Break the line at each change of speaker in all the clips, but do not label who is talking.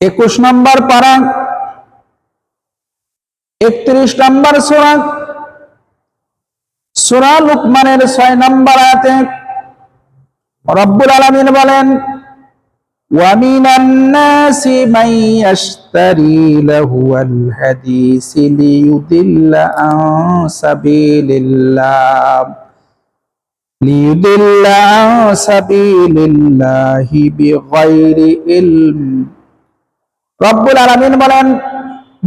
21 নম্বর পারা 31 নম্বর সূরা সূরা লুকমানের 6 নম্বর আয়াতে রব্বুল আলামিন বলেন ওয়া মিনান নাসি মান ইয়াশতারি লাহুয়াল হাদিসি লিয়ুদিল্লা আন সাবিলিল্লাহি বিগাইরি ইলম। রব্বুল আলামিন বলেন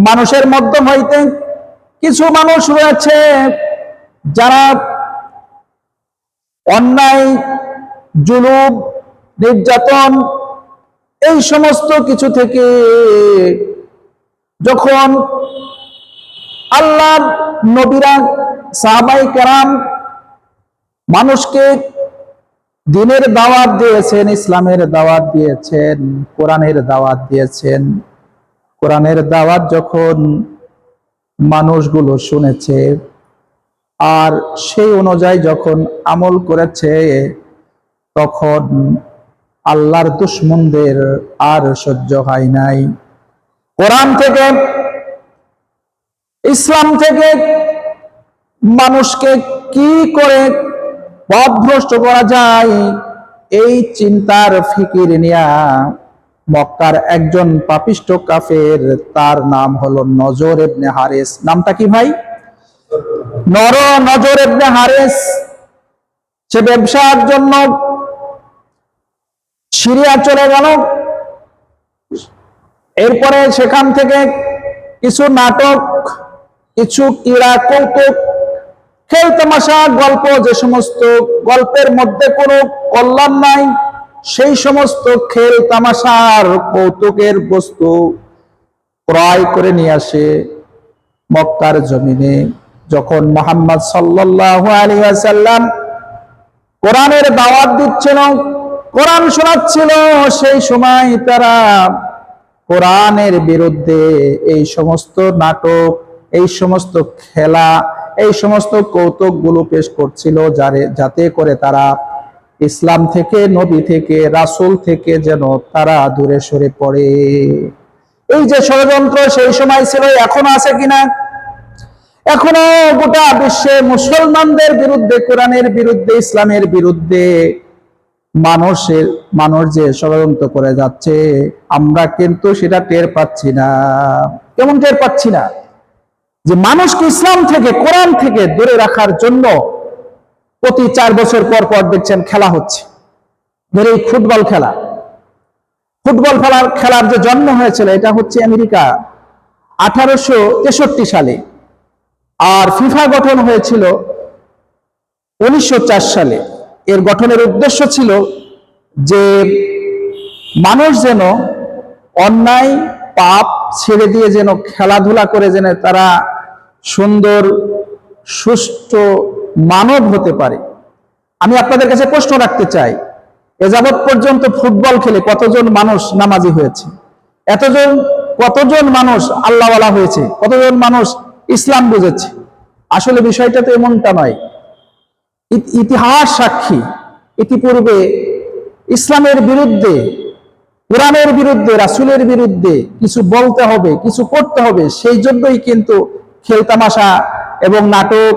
মানুষের মধ্য হইতে কিছু মানুষ রয়েছে যারা অন্যায়, জুলুম, নির্যাতন এই সমস্ত কিছু থেকে যখন আল্লাহর নবীরা, সাহাবায়ে কেরাম মানুষকে দ্বীনের দাওয়াত দিয়েছেন, ইসলামের দাওয়াত দিয়েছেন, কোরআনের দাওয়াত দিয়েছেন, কোরআনের দাওয়াত যখন মানুষগুলো শুনেছে আর সেই অনুযায়ী যখন আমল করেছে, তখন আল্লাহর দুশমনদের আর সহ্য হয় নাই। কোরআন থেকে, ইসলাম থেকে মানুষকে কি করে পথভ্রষ্ট করা যায় এই চিন্তার ফিকির নিয়া মক্কার একজন পাপিষ্ঠ কাফের, তার নাম হলো নজর ইবনে হারিস। নামটা কি ভাই? নজর ইবনে হারিস। সে ব্যবসার জন্য সিরিয়া চলে গেল। এরপরে সেখান থেকে কিছু নাটক, কিছু ক্রীড়া কৌতুক, খেল তামাশা, গল্প, যে সমস্ত গল্পের মধ্যে কোনো কল্যাণ নাই, সেই সমস্ত খেল তামাশার কৌতুকের বস্তু ক্রয় করে নিয়ে আসে মক্কার জমিনে। যখন মুহাম্মদ সাল্লাল্লাহু আলাইহি ওয়াসাল্লাম কোরআনের দাওয়াত দিচ্ছিল, কোরআন শোনাচ্ছিল, সেই সময় তারা কোরআনের বিরুদ্ধে এই সমস্ত নাটক, এই সমস্ত খেলা, এই সমস্ত কৌতুকগুলো পেশ করছিল, যাতে করে তারা ইসলাম থেকে, নবী থেকে, রাসূল থেকে যেন তারা দূরে সরে পড়ে। এই যে ষড়যন্ত্র সেই সময় ছিল, এখনো আছে কিনা? এখনো গোটা বিশ্বে মুসলমানদের বিরুদ্ধে, কোরআনের বিরুদ্ধে, ইসলামের বিরুদ্ধে মানুষ যে ষড়যন্ত্র করে যাচ্ছে, আমরা কিন্তু সেটা টের পাচ্ছি না। কেমন টের পাচ্ছি না? যে মানুষকে ইসলাম থেকে, কোরআন থেকে দূরে রাখার জন্য প্রতি 4 বছর পর পর দেখছেন খেলা হচ্ছে। ধরে এই ফুটবল খেলার যে জন্ম হয়েছিল, এটা হচ্ছে আমেরিকা 1863 সালে, আর ফিফা গঠন হয়েছিল 1904 সালে। এর গঠনের উদ্দেশ্য ছিল যে মানুষ যেন অন্যায়, পাপ ছেড়ে দিয়ে যেন খেলাধুলা করে যেন তারা সুন্দর, সুষ্ঠু মানব হতে পারে। আমি আপনাদের কাছে প্রশ্ন রাখতে চাই, এ যাবৎ পর্যন্ত ফুটবল খেলে কতজন মানুষ নামাজি হয়েছে? কতজন মানুষ আল্লাহওয়ালা হয়েছে? কতজন মানুষ ইসলাম বুঝেছে? আসলে বিষয়টা তো এমনটা নয়। ইতিহাস সাক্ষী, ইতিপূর্বে ইসলামের বিরুদ্ধে, কোরআনের বিরুদ্ধে, রাসূলের বিরুদ্ধে কিছু বলতে হবে, কিছু করতে হবে, সেই জন্যই কিন্তু খেল তামাশা এবং নাটক,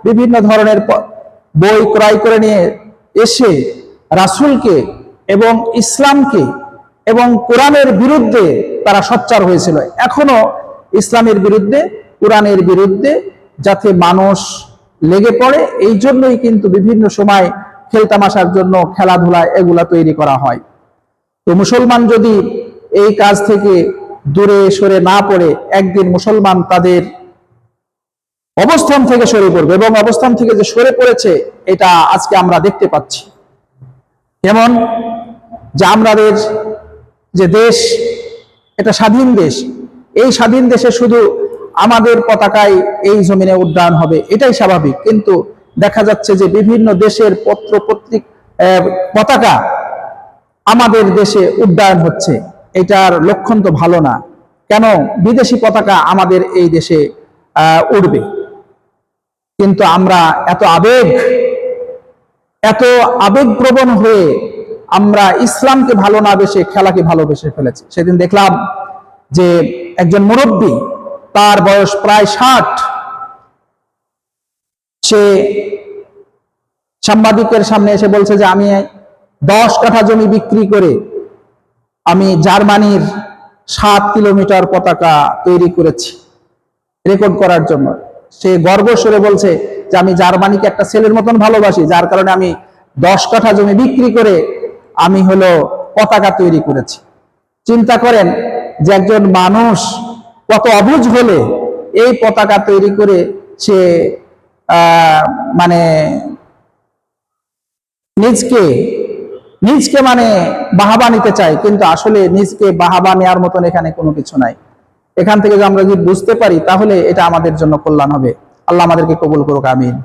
বিভিন্ন ধরনের বই ক্রয় করে নিয়ে এসে রাসূলকে এবং ইসলামকে এবং কোরআনের বিরুদ্ধে তারা সোচ্চার হয়েছিল। এখনো ইসলামের বিরুদ্ধে, কোরআনের বিরুদ্ধে যাতে মানুষ লেগে পড়ে, এই জন্যই কিন্তু বিভিন্ন সময় খেল তামাশার জন্য খেলাধুলা এগুলা তৈরি করা হয়। তো মুসলমান যদি এই কাজ থেকে দূরে সরে না পড়ে, একদিন মুসলমান তাদের অবস্থান থেকে সরে পড়বে, এবং অবস্থান থেকে যে সরে পড়েছে এটা আজকে আমরা দেখতে পাচ্ছি। যেমন যে আমাদের যে দেশ, এটা স্বাধীন দেশ, এই স্বাধীন দেশে শুধু আমাদের পতাকায় এই জমিনে উড্ডয়ন হবে, এটাই স্বাভাবিক। কিন্তু দেখা যাচ্ছে যে বিভিন্ন দেশের পতাকা আমাদের দেশে উড্ডয়ন হচ্ছে, এটার লক্ষণ তো ভালো না। কেন বিদেশি পতাকা আমাদের এই দেশে উড়বে? কিন্তু আমরা এত আবেগপ্রবণ হয়ে আমরা ইসলামকে ভালো না বেশে খেলাকে ভালোবেসে ফেলেছি। সেদিন দেখলাম যে একজন মুরব্বী, তার বয়স প্রায় 60, সে সাংবাদিকের সামনে এসে বলছে যে আমি 10 কাঠা জমি বিক্রি করে আমি জার্মানির 7 কিলোমিটার পতাকা তৈরি করেছি রেকর্ড করার জন্য। সে গর্বস্বরে বলছে যে আমি জার্মানিকে একটা ছেলের মতন ভালোবাসি, যার কারণে আমি 10 কাঠা জমি বিক্রি করে আমি হলো পতাকা তৈরি করেছি। চিন্তা করেন যে একজন মানুষ কত অবুঝ হলে এই পতাকা তৈরি করে সে মানে নিজকে মানে বাহাবা নিতে চায়, কিন্তু আসলে নিজকে বাহাবা নেওয়ার মতন এখানে কোনো কিছু নাই। এখান থেকে যদি আমরা যদি বুঝতে পারি তাহলে এটা আমাদের জন্য কল্যাণ হবে। আল্লাহ আমাদেরকে কবুল করুক, আমিন।